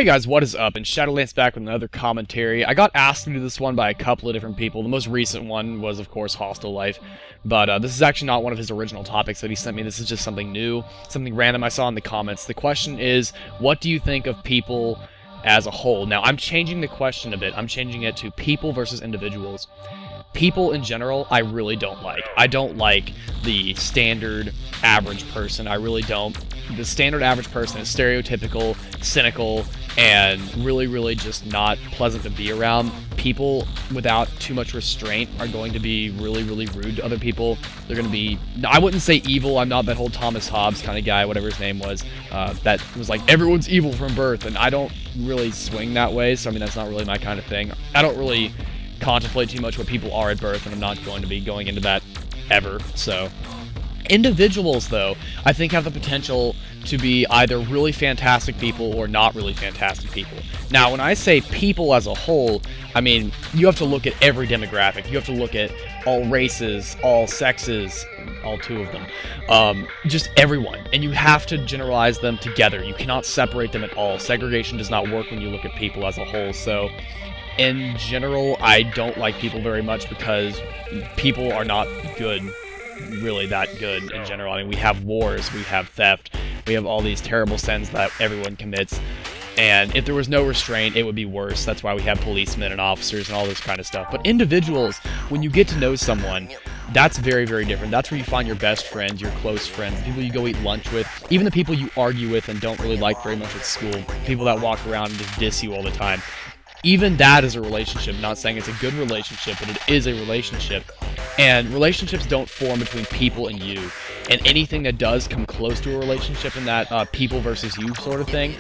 Hey guys, what is up? And Shadowlands back with another commentary. I got asked to do this one by a couple of different people. The most recent one was, of course, Hostel Life. But this is actually not one of his original topics that he sent me. This is just something new, something random I saw in the comments. The question is, what do you think of people as a whole? Now, I'm changing the question a bit. I'm changing it to people versus individuals. People in general, I really don't like. I don't like the standard average person. I really don't. The standard average person is stereotypical, cynical, and really just not pleasant to be around. People without too much restraint are going to be really rude to other people. They're going to be, I wouldn't say evil. I'm not that whole Thomas Hobbes kind of guy, whatever his name was, that was like, everyone's evil from birth, and I don't really swing that way, so I mean, that's not really my kind of thing. I don't really contemplate too much what people are at birth, and I'm not going to be going into that ever, so. Individuals, though, I think have the potential to be either really fantastic people or not really fantastic people. Now, when I say people as a whole, I mean, you have to look at every demographic. You have to look at all races, all sexes, all two of them, just everyone. And you have to generalize them together. You cannot separate them at all. Segregation does not work when you look at people as a whole, so in general, I don't like people very much because people are not good. Really that good in general. I mean, we have wars, we have theft, we have all these terrible sins that everyone commits, and if there was no restraint, it would be worse. That's why we have policemen and officers and all this kind of stuff. But individuals, when you get to know someone, that's very different. That's where you find your best friends, your close friends, the people you go eat lunch with, even the people you argue with and don't really like very much at school, people that walk around and just diss you all the time. Even that is a relationship. I'm not saying it's a good relationship, but it is a relationship. And relationships don't form between people and you. And anything that does come close to a relationship in that people versus you sort of thing,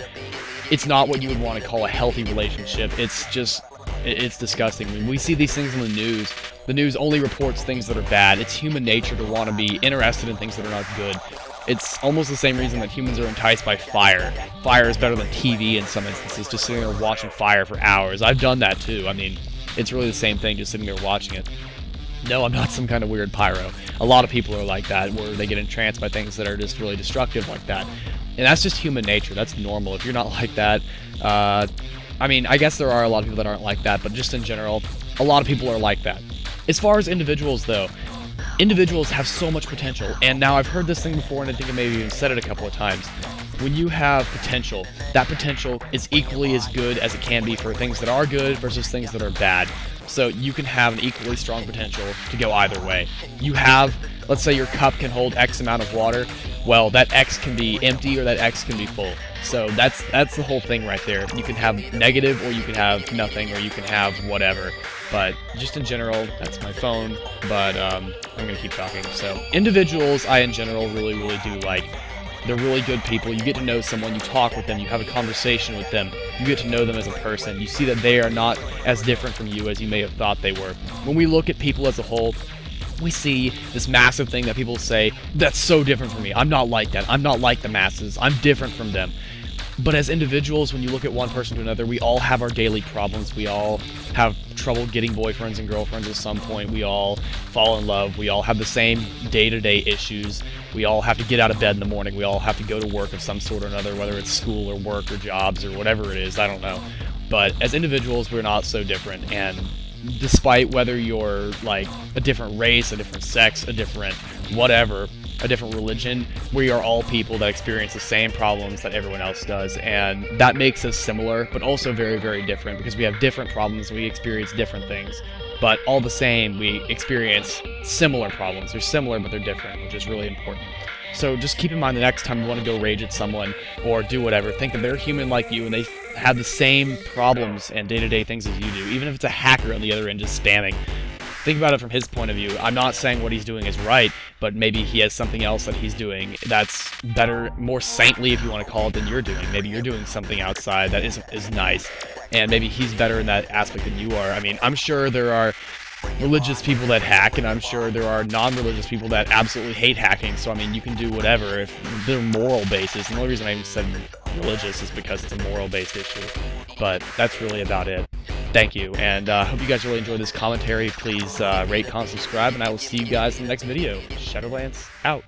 it's not what you would want to call a healthy relationship. It's just, it's disgusting. I mean, we see these things in the news. The news only reports things that are bad. It's human nature to want to be interested in things that are not good. It's almost the same reason that humans are enticed by fire. Fire is better than TV in some instances, just sitting there watching fire for hours. I've done that too. I mean, it's really the same thing, just sitting there watching it. No, I'm not some kind of weird pyro. A lot of people are like that, where they get entranced by things that are just really destructive like that. And that's just human nature. That's normal. If you're not like that, I mean, I guess there are a lot of people that aren't like that, but just in general, a lot of people are like that. As far as individuals, though, individuals have so much potential, and now I've heard this thing before, and I think I maybe even said it a couple of times. When you have potential, that potential is equally as good as it can be for things that are good versus things that are bad. So you can have an equally strong potential to go either way. You have, let's say your cup can hold X amount of water, well, that X can be empty or that X can be full. So that's the whole thing right there. You can have negative, or you can have nothing, or you can have whatever. But just in general, that's my phone, but I'm going to keep talking. So individuals, I in general really do like. They're really good people. You get to know someone, you talk with them, you have a conversation with them, you get to know them as a person. You see that they are not as different from you as you may have thought they were. When we look at people as a whole, we see this massive thing that people say, that's so different from me. I'm not like that. I'm not like the masses. I'm different from them. But as individuals, when you look at one person to another, we all have our daily problems. We all have trouble getting boyfriends and girlfriends at some point. We all fall in love. We all have the same day-to-day issues. We all have to get out of bed in the morning. We all have to go to work of some sort or another, whether it's school or work or jobs or whatever it is. I don't know. But as individuals, we're not so different. And despite whether you're like a different race, a different sex, a different whatever, a different religion, we are all people that experience the same problems that everyone else does, and that makes us similar, but also very different, because we have different problems, we experience different things, but all the same, we experience similar problems. They're similar, but they're different, which is really important. So just keep in mind the next time you want to go rage at someone, or do whatever, think that they're human like you, and they have the same problems and day-to-day things as you do, even if it's a hacker on the other end just spamming. Think about it from his point of view. I'm not saying what he's doing is right, but maybe he has something else that he's doing that's better, more saintly if you want to call it, than you're doing. Maybe you're doing something outside that is nice, and maybe he's better in that aspect than you are. I mean, I'm sure there are religious people that hack, and I'm sure there are non-religious people that absolutely hate hacking, so I mean, you can do whatever if they're moral basis. And the only reason I even said religious is because it's a moral-based issue. But that's really about it. Thank you, and hope you guys really enjoyed this commentary. Please rate, comment, subscribe, and I will see you guys in the next video. Shadowlands out.